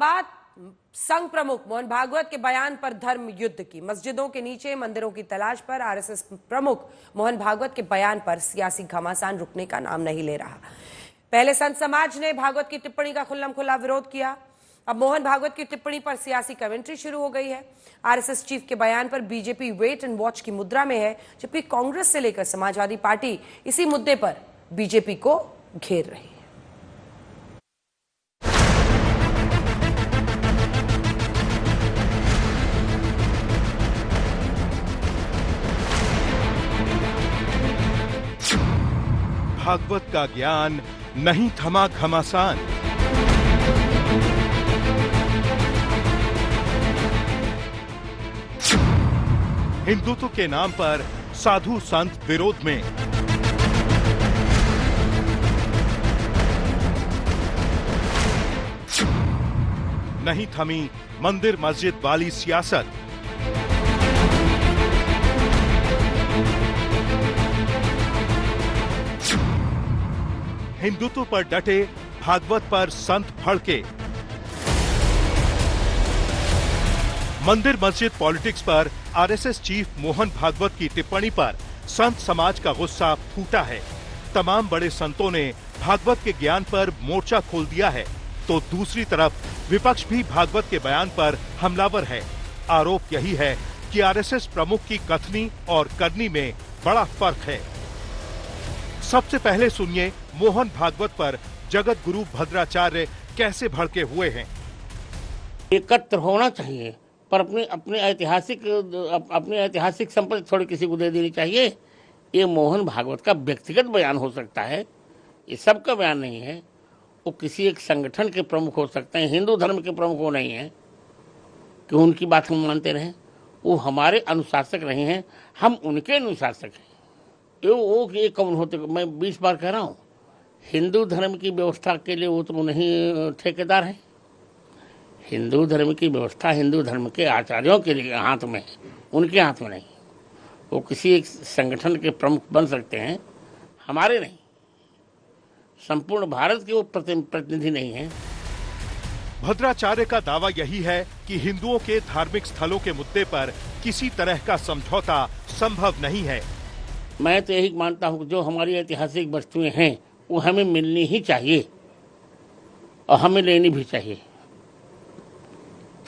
बात संघ प्रमुख मोहन भागवत के बयान पर धर्म युद्ध की। मस्जिदों के नीचे मंदिरों की तलाश पर आरएसएस प्रमुख मोहन भागवत के बयान पर सियासी घमासान रुकने का नाम नहीं ले रहा। पहले संत समाज ने भागवत की टिप्पणी का खुल्लम-खुल्ला विरोध किया। अब मोहन भागवत की टिप्पणी पर सियासी कमेंट्री शुरू हो गई है। आरएसएस चीफ के बयान पर बीजेपी वेट एंड वॉच की मुद्रा में है, जबकि कांग्रेस से लेकर समाजवादी पार्टी इसी मुद्दे पर बीजेपी को घेर रही है। भागवत का ज्ञान नहीं थमा घमासान। हिंदुत्व के नाम पर साधु संत विरोध में। नहीं थमी मंदिर मस्जिद वाली सियासत। हिंदुत्व पर डटे भागवत पर संत भड़के। मंदिर मस्जिद पॉलिटिक्स पर आरएसएस चीफ मोहन भागवत की टिप्पणी पर संत समाज का गुस्सा फूटा है। तमाम बड़े संतों ने भागवत के ज्ञान पर मोर्चा खोल दिया है, तो दूसरी तरफ विपक्ष भी भागवत के बयान पर हमलावर है। आरोप यही है कि आरएसएस प्रमुख की कथनी और करनी में बड़ा फर्क है। सबसे पहले सुनिए मोहन भागवत पर जगत गुरु भद्राचार्य कैसे भड़के हुए हैं। एकत्र होना चाहिए, पर अपने ऐतिहासिक संपत्ति थोड़ी किसी को दे देनी चाहिए। ये मोहन भागवत का व्यक्तिगत बयान हो सकता है, ये सबका बयान नहीं है। वो किसी एक संगठन के प्रमुख हो सकते हैं, हिंदू धर्म के प्रमुख वो नहीं है कि उनकी बात हम मानते रहें। वो हमारे अनुशासक रहे हैं, हम उनके अनुशासक हैं। ये कौन होते, मैं 20 बार कह रहा हूँ, हिंदू धर्म की व्यवस्था के लिए वो तो नहीं ठेकेदार है। हिंदू धर्म की व्यवस्था हिंदू धर्म के आचार्यों के लिए हाथ में है, उनके हाथ में नहीं। वो किसी एक संगठन के प्रमुख बन सकते हैं, हमारे नहीं। संपूर्ण भारत के वो प्रतिनिधि नहीं है। भद्राचार्य का दावा यही है कि हिंदुओं के धार्मिक स्थलों के मुद्दे पर किसी तरह का समझौता संभव नहीं है। मैं तो यही मानता हूँ, जो हमारी ऐतिहासिक वस्तुएं हैं वो हमें मिलनी ही चाहिए और हमें लेनी भी चाहिए,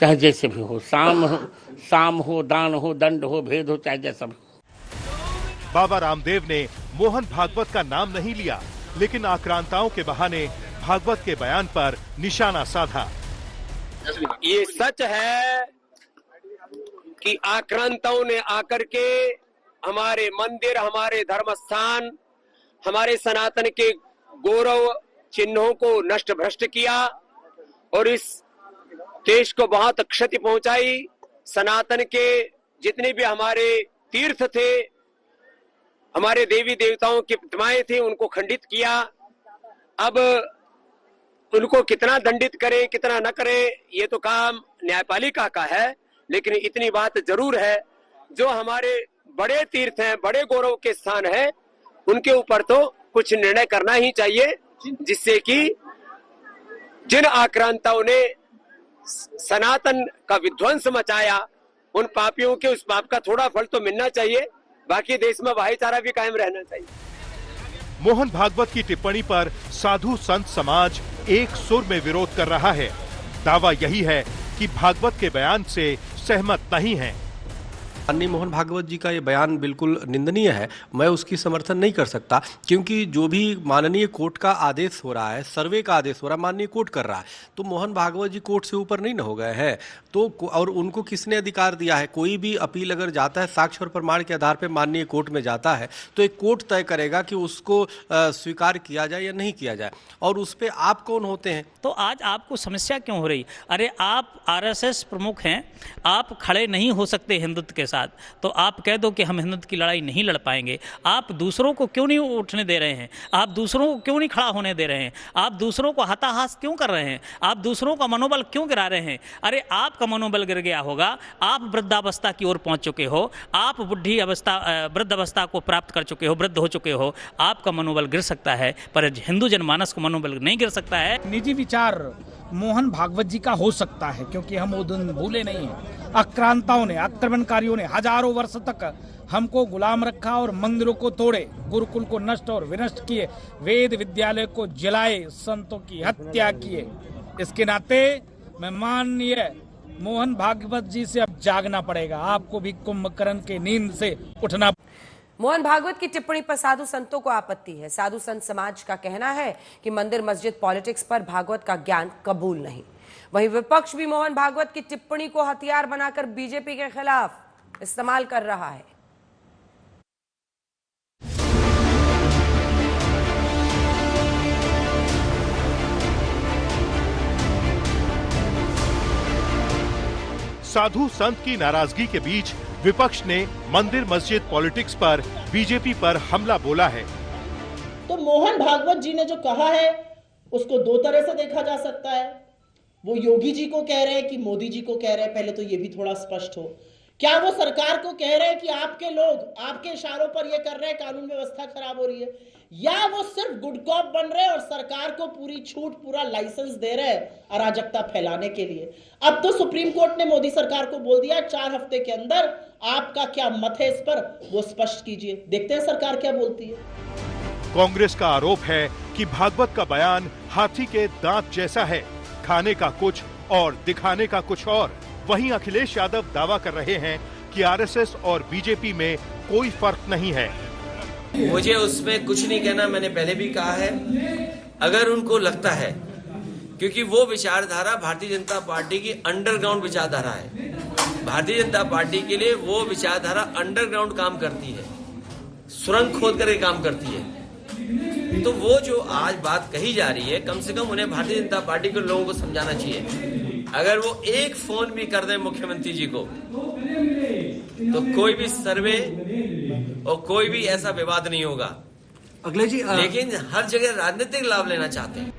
चाहे जैसे भी हो। साम हो, दान हो, दंड हो, भेद हो, चाहे जैसा भी। बाबा रामदेव ने मोहन भागवत का नाम नहीं लिया, लेकिन आक्रांताओं के बहाने भागवत के बयान पर निशाना साधा। ये सच है कि आक्रांताओं ने आकर के हमारे मंदिर, हमारे धर्म स्थान, हमारे सनातन के गौरव चिन्हों को नष्ट भ्रष्ट किया और इस देश को बहुत क्षति पहुंचाई। सनातन के जितने भी हमारे तीर्थ थे, हमारे देवी देवताओं की प्रतिमाएं थी, उनको खंडित किया। अब उनको कितना दंडित करें, कितना न करें, ये तो काम न्यायपालिका का है। लेकिन इतनी बात जरूर है, जो हमारे बड़े तीर्थ हैं, बड़े गौरव के स्थान हैं, उनके ऊपर तो कुछ निर्णय करना ही चाहिए, जिससे कि जिन आक्रांताओं ने सनातन का विध्वंस मचाया, उन पापियों के उस पाप का थोड़ा फल तो मिलना चाहिए। बाकी देश में भाईचारा भी कायम रहना चाहिए। मोहन भागवत की टिप्पणी पर साधु संत समाज एक सुर में विरोध कर रहा है। दावा यही है कि भागवत के बयान से सहमत नहीं है। माननीय मोहन भागवत जी का ये बयान बिल्कुल निंदनीय है। मैं उसकी समर्थन नहीं कर सकता, क्योंकि जो भी माननीय कोर्ट का आदेश हो रहा है, सर्वे का आदेश हो रहा है, माननीय कोर्ट कर रहा है, तो मोहन भागवत जी कोर्ट से ऊपर नहीं न हो गए हैं। तो और उनको किसने अधिकार दिया है? कोई भी अपील अगर जाता है साक्ष्य और प्रमाण के आधार पर माननीय कोर्ट में जाता है, तो एक कोर्ट तय करेगा कि उसको स्वीकार किया जाए या नहीं किया जाए। और उस पर आप कौन होते हैं? तो आज आपको समस्या क्यों हो रही? अरे आप आरएसएस प्रमुख हैं, आप खड़े नहीं हो सकते हिंदुत्व के साथ। साथ, तो आप कह दो कि हम हिंदुत्व की लड़ाई नहीं लड़ पाएंगे। आप दूसरों को क्यों नहीं उठने दे रहे हैं? आप दूसरों को क्यों नहीं खड़ा होने दे रहे हैं? आप दूसरों को हताहत क्यों कर रहे हैं? आप दूसरों का मनोबल क्यों गिरा रहे हैं? अरे आपका मनोबल गिर गया होगा, आप वृद्धावस्था की ओर पहुंच चुके हो, आप वृद्ध अवस्था को प्राप्त कर चुके हो, वृद्ध हो चुके हो, आपका मनोबल गिर सकता है, पर हिंदू जनमानस को मनोबल नहीं गिर सकता है। निजी विचार मोहन भागवत जी का हो सकता है, क्योंकि हम वो दिन भूले नहीं हैं। आक्रांताओं ने, आक्रमणकारियों ने हजारों वर्ष तक हमको गुलाम रखा और मंदिरों को तोड़े, गुरुकुल को नष्ट और विनष्ट किए, वेद विद्यालय को जलाए, संतों की हत्या किए। इसके नाते मैं माननीय मोहन भागवत जी से अब जागना पड़ेगा। आपको भी कुंभकर्ण के नींद से उठना। मोहन भागवत की टिप्पणी पर साधु संतों को आपत्ति है। साधु संत समाज का कहना है कि मंदिर मस्जिद पॉलिटिक्स पर भागवत का ज्ञान कबूल नहीं। वहीं विपक्ष भी मोहन भागवत की टिप्पणी को हथियार बनाकर बीजेपी के खिलाफ इस्तेमाल कर रहा है। साधु संत की नाराजगी के बीच विपक्ष ने मंदिर मस्जिद पॉलिटिक्स पर बीजेपी पर हमला बोला है। तो मोहन भागवत जी ने जो कहा है उसको दो तरह से देखा जा सकता है। वो योगी जी को कह रहे हैं कि मोदी जी को कह रहे हैं, पहले तो ये भी थोड़ा स्पष्ट हो। क्या वो सरकार को कह रहे हैं कि आपके लोग आपके इशारों पर ये कर रहे हैं, कानून व्यवस्था खराब हो रही है, या वो सिर्फ गुड कॉप बन रहे हैं और सरकार को पूरी छूट, पूरा लाइसेंस दे रहे हैं अराजकता फैलाने के लिए? अब तो सुप्रीम कोर्ट ने मोदी सरकार को बोल दिया 4 हफ्ते के अंदर आपका क्या मत है इस पर वो स्पष्ट कीजिए। देखते हैं सरकार क्या बोलती है। कांग्रेस का आरोप है कि भागवत का बयान हाथी के दांत जैसा है, खाने का कुछ और दिखाने का कुछ और। वहीं अखिलेश यादव दावा कर रहे हैं कि आरएसएस और बीजेपी में कोई फर्क नहीं है। मुझे उसमें कुछ नहीं कहना, मैंने पहले भी कहा है। अगर उनको लगता है, क्योंकि वो विचारधारा भारतीय जनता पार्टी की अंडरग्राउंड विचारधारा है, भारतीय जनता पार्टी के लिए वो विचारधारा अंडरग्राउंड काम करती है, सुरंग खोद करके काम करती है। तो वो जो आज बात कही जा रही है, कम से कम उन्हें भारतीय जनता पार्टी के लोगों को समझाना चाहिए। अगर वो एक फोन भी कर दें मुख्यमंत्री जी को, तो कोई भी सर्वे और कोई भी ऐसा विवाद नहीं होगा। अगले जी लेकिन हर जगह राजनीतिक लाभ लेना चाहते हैं।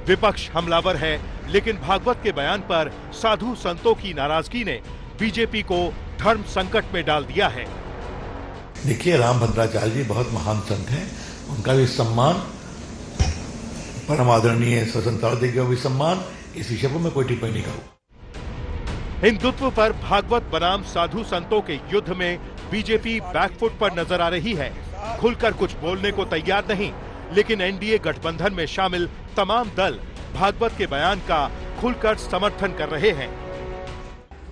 विपक्ष हमलावर है, लेकिन भागवत के बयान पर साधु संतों की नाराजगी ने बीजेपी को धर्म संकट में डाल दिया है। देखिए, रामभद्राचार्य जी बहुत महान संत हैं, उनका भी सम्मान, परम आदरणीय स्वतंत्रता देव का भी सम्मान। इस विषय पर मैं कोई टिप्पणी नहीं करूं। हिंदुत्व पर भागवत बनाम साधु संतों के युद्ध में बीजेपी बैकफुट पर नजर आ रही है। खुलकर कुछ बोलने को तैयार नहीं, लेकिन एनडीए गठबंधन में शामिल तमाम दल भागवत के बयान का खुलकर समर्थन कर रहे हैं।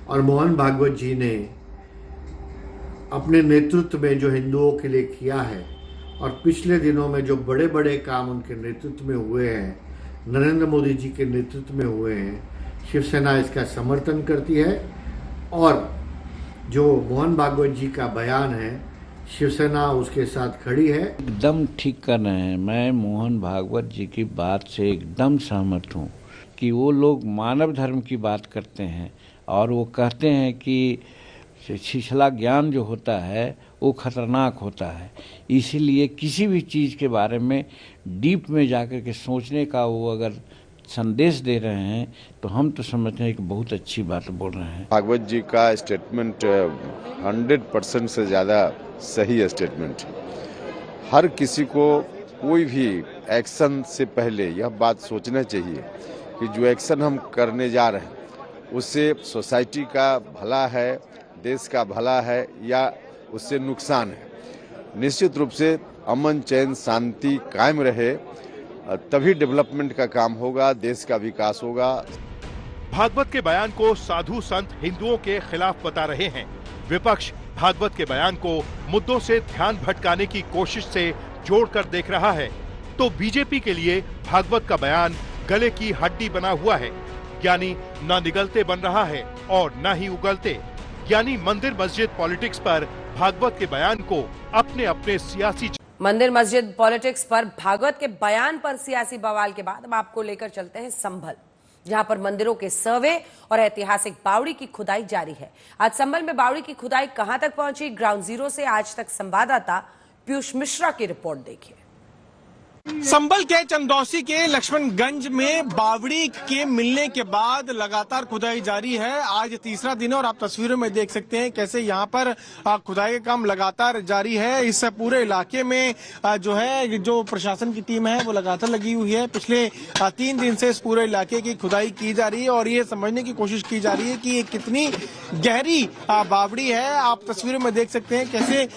और मोहन भागवत जी ने अपने नेतृत्व में जो हिंदुओं के लिए किया है और पिछले दिनों में जो बड़े बड़े काम उनके नेतृत्व में हुए हैं, नरेंद्र मोदी जी के नेतृत्व में हुए हैं, शिवसेना इसका समर्थन करती है। और जो मोहन भागवत जी का बयान है, शिवसेना उसके साथ खड़ी है। एकदम ठीक कर रहे हैं। मैं मोहन भागवत जी की बात से एकदम सहमत हूँ कि वो लोग मानव धर्म की बात करते हैं और वो कहते हैं कि छिछला ज्ञान जो होता है वो खतरनाक होता है। इसीलिए किसी भी चीज़ के बारे में डीप में जाकर के सोचने का वो अगर संदेश दे रहे हैं तो हम तो समझते हैं कि बहुत अच्छी बात बोल रहे हैं। भागवत जी का स्टेटमेंट 100% से ज़्यादा सही स्टेटमेंट है। हर किसी को कोई भी एक्शन से पहले यह बात सोचना चाहिए कि जो एक्शन हम करने जा रहे हैं उससे सोसाइटी का भला है, देश का भला है या उससे नुकसान है। निश्चित रूप से अमन, चैन, शांति कायम रहे, तभी डेवलपमेंट का काम होगा, देश का विकास होगा। भागवत के बयान को साधु संत हिंदुओं के खिलाफ बता रहे हैं। विपक्ष भागवत के बयान को मुद्दों से ध्यान भटकाने की कोशिश से जोड़कर देख रहा है। तो बीजेपी के लिए भागवत का बयान गले की हड्डी बना हुआ है, यानी न निगलते बन रहा है और न ही उगलते। यानी मंदिर मस्जिद पॉलिटिक्स पर भागवत के बयान को अपने अपने सियासी मंदिर मस्जिद पॉलिटिक्स पर भागवत के बयान पर सियासी बवाल के बाद अब आपको लेकर चलते हैं संभल, जहां पर मंदिरों के सर्वे और ऐतिहासिक बावड़ी की खुदाई जारी है। आज संभल में बावड़ी की खुदाई कहां तक पहुंची, ग्राउंड जीरो से आज तक संवाददाता पीयूष मिश्रा की रिपोर्ट देखिए। संभल के चंदौसी के लक्ष्मणगंज में बावड़ी के मिलने के बाद लगातार खुदाई जारी है। आज तीसरा दिन है और आप तस्वीरों में देख सकते हैं कैसे यहाँ पर खुदाई का काम लगातार जारी है। इस पूरे इलाके में जो प्रशासन की टीम है वो लगातार लगी हुई है। पिछले 3 दिन से इस पूरे इलाके की खुदाई की जा रही है और ये समझने की कोशिश की जा रही है कि ये कितनी गहरी बावड़ी है। आप तस्वीरों में देख सकते हैं कैसे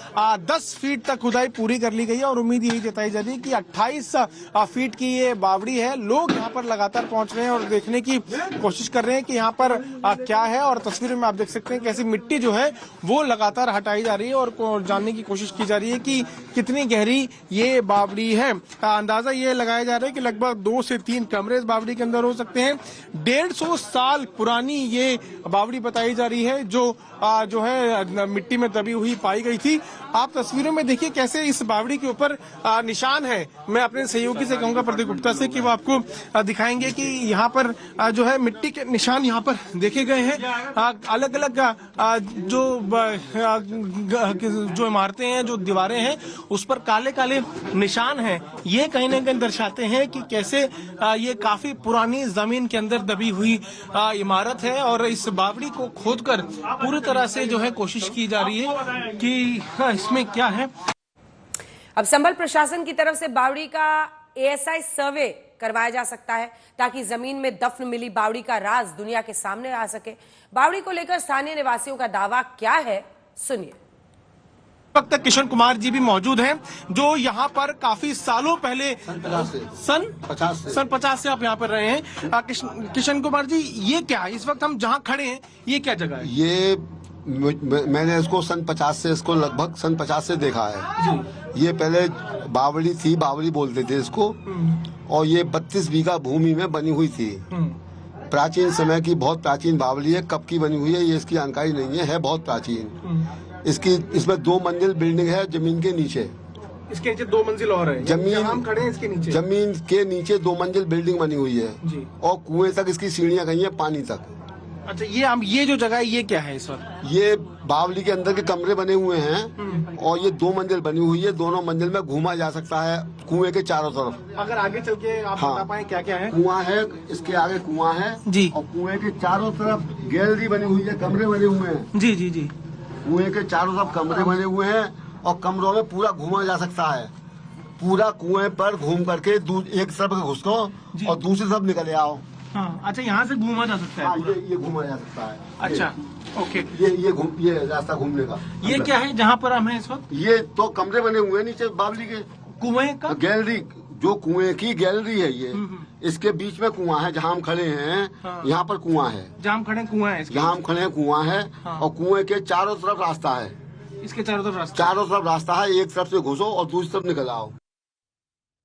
10 फीट तक खुदाई पूरी कर ली गई है और उम्मीद यही जताई जा रही है कि 28 फीट की ये बावड़ी है। लोग यहाँ पर लगातार पहुंच रहे हैं और देखने की कोशिश कर रहे हैं कि यहाँ पर क्या है। और तस्वीर में आप देख सकते हैं कैसी मिट्टी जो है वो लगातार हटाई जा रही है और जानने की कोशिश की जा रही है कि कितनी गहरी ये बावड़ी है। अंदाजा ये लगाया जा रहा है कि लगभग 2 से 3 कमरे इस बावड़ी के अंदर हो सकते हैं। 150 साल पुरानी ये बावड़ी बताई जा रही है जो है मिट्टी में दबी हुई पाई गई थी। आप तस्वीरों में देखिए कैसे इस बावड़ी के ऊपर निशान है। मैं अपने सहयोगी से कहूंगा प्रदीप गुप्ता से कि वो आपको दिखाएंगे कि यहाँ पर जो है मिट्टी के निशान यहाँ पर देखे गए हैं। अलग अलग जो इमारतें हैं, जो दीवारें हैं, उस पर काले काले निशान हैं। ये कहीं न कहीं दर्शाते हैं कि कैसे ये काफी पुरानी जमीन के अंदर दबी हुई इमारत है और इस बावड़ी को खोदकर पूरी तरह से जो है कोशिश की जा रही है कि इसमें क्या है। अब संभल प्रशासन की तरफ से बावड़ी का ASI सर्वे करवाया जा सकता है ताकि जमीन में दफन मिली बावड़ी का राज दुनिया के सामने आ सके। बावड़ी को लेकर स्थानीय निवासियों का दावा क्या है, सुनिए। वक्त किशन कुमार जी भी मौजूद हैं जो यहाँ पर काफी सालों पहले सन 50 से आप यहाँ पर रहे हैं। किशन कुमार जी, ये क्या है इस वक्त हम जहाँ खड़े हैं, ये क्या जगह है? ये मैंने इसको सन 50 से इसको लगभग सन 50 से देखा है। ये पहले बावड़ी थी, बावड़ी बोलते थे इसको, और ये 32 बीघा भूमि में बनी हुई थी। प्राचीन समय की बहुत प्राचीन बावड़ी है। कब की बनी हुई है ये इसकी जानकारी नहीं है बहुत प्राचीन। इसमें 2 मंजिल बिल्डिंग है जमीन के नीचे। इसके नीचे 2 मंजिल और है। जमीन हम खड़े हैं इसके नीचे। जमीन के नीचे 2 मंजिल बिल्डिंग बनी हुई है और कुएं तक इसकी सीढ़ियां गई हैं पानी तक। अच्छा, ये जो जगह है ये क्या है इस वक्त? ये बावली के अंदर के कमरे बने हुए हैं और ये 2 मंजिल बनी हुई है। दोनों मंजिल में घूमा जा सकता है कुएं के चारों तरफ। अगर आगे चल के आप बता पाए क्या क्या है? कुआं है, इसके आगे कुआं है जी, और कुएं के चारों तरफ गैलरी बनी हुई है, कमरे बने हुए हैं। जी जी जी, कुएं के चारों तरफ कमरे बने हुए हैं और कमरों में पूरा घूमा जा सकता है। पूरा कुएं पर घूम करके एक तरफ घुसो और दूसरी तरफ निकले आओ। हाँ, अच्छा, यहाँ से घूमा जा सकता है? हाँ, ये घूमा जा सकता है। अच्छा, ओके। ये रास्ता घूमने का। ये क्या है जहाँ पर हम हैं इस वक्त? ये 2 कमरे बने हुए हैं नीचे बावली के। कुएं का गैलरी, जो कुएं की गैलरी है ये, इसके बीच में कुआं है। जहाँ हम खड़े हैं यहाँ पर कुआं है। जहाँ हम खड़े कुआं है? जहाँ हम खड़े हैं कुआं है और कुएं के चारों तरफ रास्ता है। इसके चारों तरफ रास्ता? चारों तरफ रास्ता है। एक तरफ से घुसो और दूसरी तरफ निकल आओ।